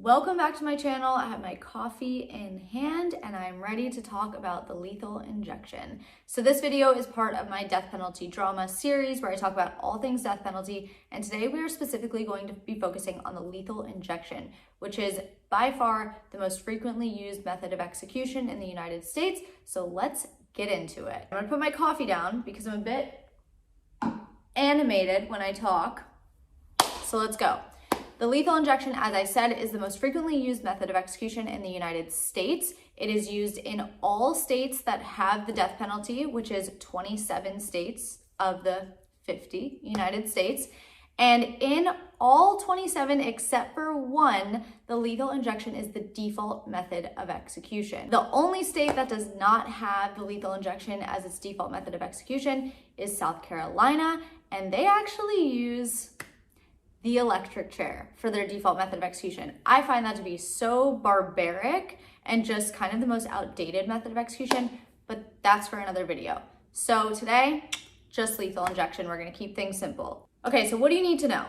Welcome back to my channel. I have my coffee in hand and I'm ready to talk about the lethal injection. So this video is part of my death penalty drama series where I talk about all things death penalty, and today we are specifically going to be focusing on the lethal injection, which is by far the most frequently used method of execution in the United States. So let's get into it. I'm gonna put my coffee down because I'm a bit animated when I talk. So let's go. The lethal injection, as I said, is the most frequently used method of execution in the United States. It is used in all states that have the death penalty, which is 27 states of the 50 United States. And in all 27 except for one, the lethal injection is the default method of execution. The only state that does not have the lethal injection as its default method of execution is South Carolina, and they actually use the electric chair for their default method of execution. I find that to be so barbaric and just kind of the most outdated method of execution, but that's for another video. So today, just lethal injection. We're gonna keep things simple. Okay, so what do you need to know?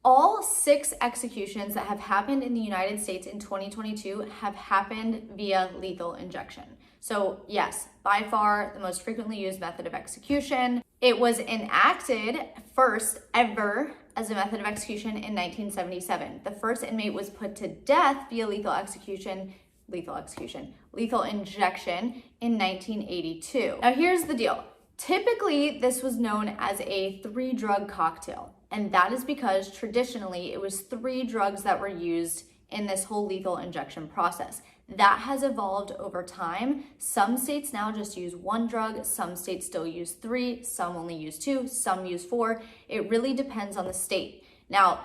All 6 executions that have happened in the United States in 2022 have happened via lethal injection. So yes, by far the most frequently used method of execution. It was enacted first ever as a method of execution in 1977. The first inmate was put to death via lethal injection in 1982. Now here's the deal. Typically, this was known as a 3-drug cocktail, and that is because traditionally it was 3 drugs that were used in this whole lethal injection process. That has evolved over time. Some states now just use 1 drug, some states still use 3, some only use 2, some use 4. It really depends on the state. Now,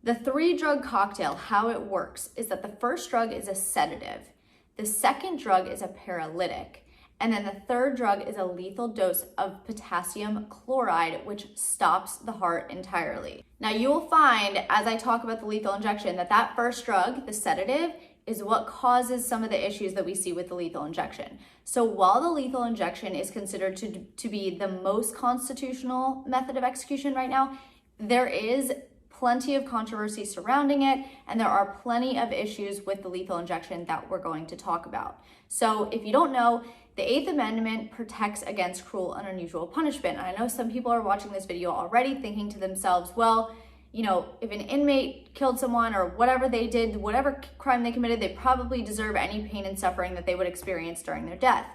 the 3-drug cocktail, how it works is that the first drug is a sedative, the second drug is a paralytic, and then the third drug is a lethal dose of potassium chloride, which stops the heart entirely. Now you will find, as I talk about the lethal injection, that first drug, the sedative, is what causes some of the issues that we see with the lethal injection. So while the lethal injection is considered to be the most constitutional method of execution right now, there is plenty of controversy surrounding it, and there are plenty of issues with the lethal injection that we're going to talk about. So if you don't know, the 8th Amendment protects against cruel and unusual punishment. And I know some people are watching this video already thinking to themselves, well, you know, if an inmate killed someone or whatever they did, whatever crime they committed, they probably deserve any pain and suffering that they would experience during their death.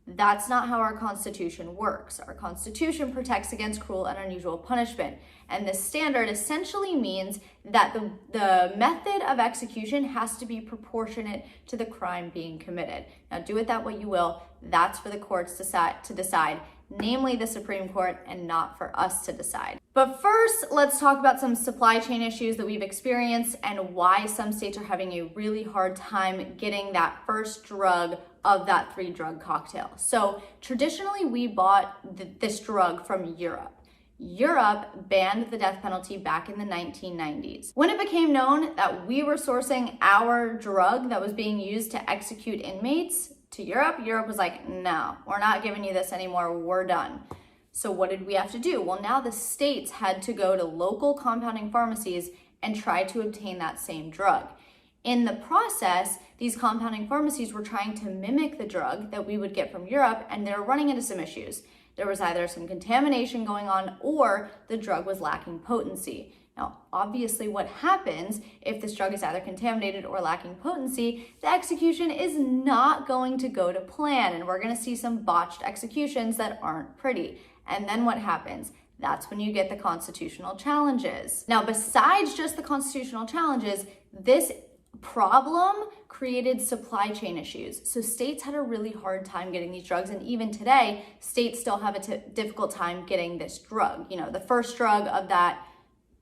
That's not how our Constitution works. Our Constitution protects against cruel and unusual punishment. And this standard essentially means that the method of execution has to be proportionate to the crime being committed. Now, do with that what you will. That's for the courts to decide, namely the Supreme Court, and not for us to decide. But first, let's talk about some supply chain issues that we've experienced and why some states are having a really hard time getting that first drug of that 3-drug cocktail. So traditionally, we bought this drug from Europe. Europe banned the death penalty back in the 1990s. When it became known that we were sourcing our drug that was being used to execute inmates to Europe was like, no, we're not giving you this anymore, we're done. So what did we have to do? Well, now the states had to go to local compounding pharmacies and try to obtain that same drug. In the process, these compounding pharmacies were trying to mimic the drug that we would get from Europe, and they were running into some issues. There was either some contamination going on or the drug was lacking potency. Now, obviously what happens if this drug is either contaminated or lacking potency, the execution is not going to go to plan, and we're gonna see some botched executions that aren't pretty. And then what happens? That's when you get the constitutional challenges. Now, besides just the constitutional challenges, this problem created supply chain issues. So states had a really hard time getting these drugs, and even today, states still have a difficult time getting this drug. You know, the first drug of that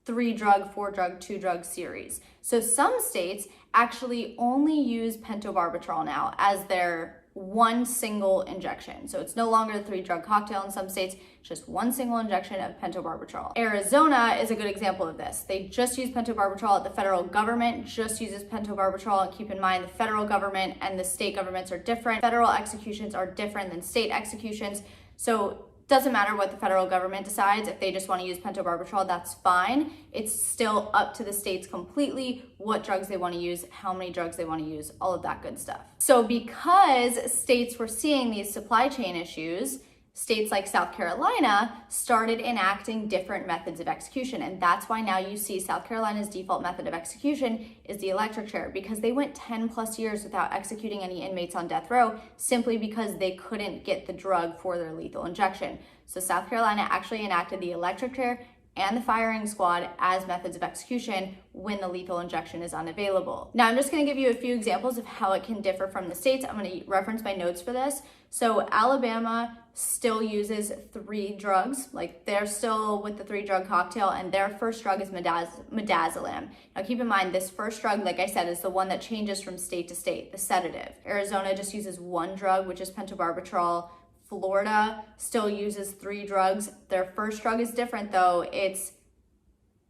3-drug, 4-drug, 2-drug series. So some states actually only use pentobarbital now as their one single injection. So it's no longer a 3-drug cocktail in some states, just one single injection of pentobarbital. Arizona is a good example of this. They just use pentobarbital. The federal government just uses pentobarbital. And keep in mind, the federal government and the state governments are different. Federal executions are different than state executions. So Doesn't matter what the federal government decides. If they just want to use pentobarbital, that's fine. It's still up to the states completely what drugs they want to use, how many drugs they want to use, all of that good stuff. So because states were seeing these supply chain issues, states like South Carolina started enacting different methods of execution. And that's why now you see South Carolina's default method of execution is the electric chair, because they went 10 plus years without executing any inmates on death row simply because they couldn't get the drug for their lethal injection. So South Carolina actually enacted the electric chair and the firing squad as methods of execution when the lethal injection is unavailable. Now, I'm just gonna give you a few examples of how it can differ from the states. I'm gonna reference my notes for this. So Alabama still uses 3 drugs, like they're still with the 3-drug cocktail, and their first drug is midazolam. Now keep in mind, this first drug, like I said, is the one that changes from state to state, the sedative. Arizona just uses 1 drug, which is pentobarbital. Florida still uses 3 drugs. Their first drug is different though. It's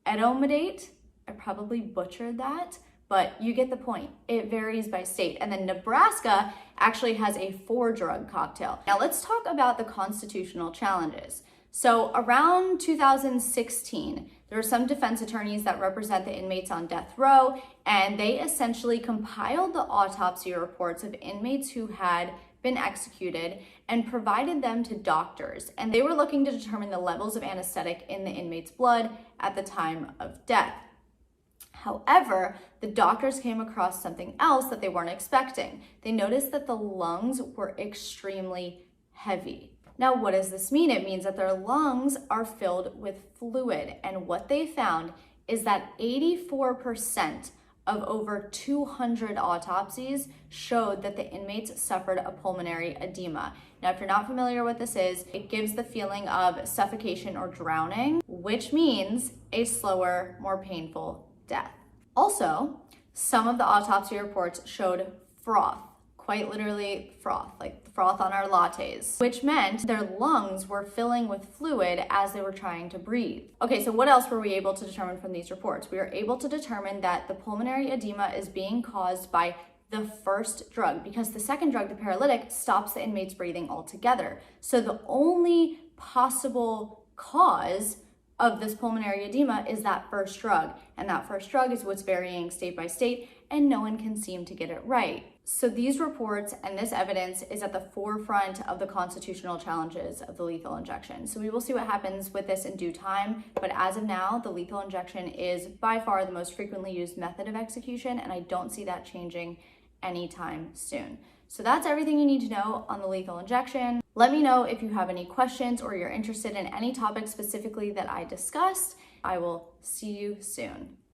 etomidate. I probably butchered that, but you get the point. It varies by state. And then Nebraska actually has a 4-drug cocktail. Now let's talk about the constitutional challenges. So around 2016, there were some defense attorneys that represent the inmates on death row, and they essentially compiled the autopsy reports of inmates who had been executed and provided them to doctors. And they were looking to determine the levels of anesthetic in the inmate's blood at the time of death. However, the doctors came across something else that they weren't expecting. They noticed that the lungs were extremely heavy. Now, what does this mean? It means that their lungs are filled with fluid. And what they found is that 84% of over 200 autopsies showed that the inmates suffered a pulmonary edema. Now, if you're not familiar with this is, it gives the feeling of suffocation or drowning, which means a slower, more painful death. Also, some of the autopsy reports showed froth, quite literally froth, like the froth on our lattes, which meant their lungs were filling with fluid as they were trying to breathe. Okay, so what else were we able to determine from these reports? We were able to determine that the pulmonary edema is being caused by the first drug, because the second drug, the paralytic, stops the inmate's breathing altogether. So the only possible cause of this pulmonary edema is that first drug, and that first drug is what's varying state by state, and no one can seem to get it right. So these reports and this evidence is at the forefront of the constitutional challenges of the lethal injection. So we will see what happens with this in due time, but as of now, the lethal injection is by far the most frequently used method of execution, and I don't see that changing anytime soon. So that's everything you need to know on the lethal injection. Let me know if you have any questions or you're interested in any topic specifically that I discussed. I will see you soon.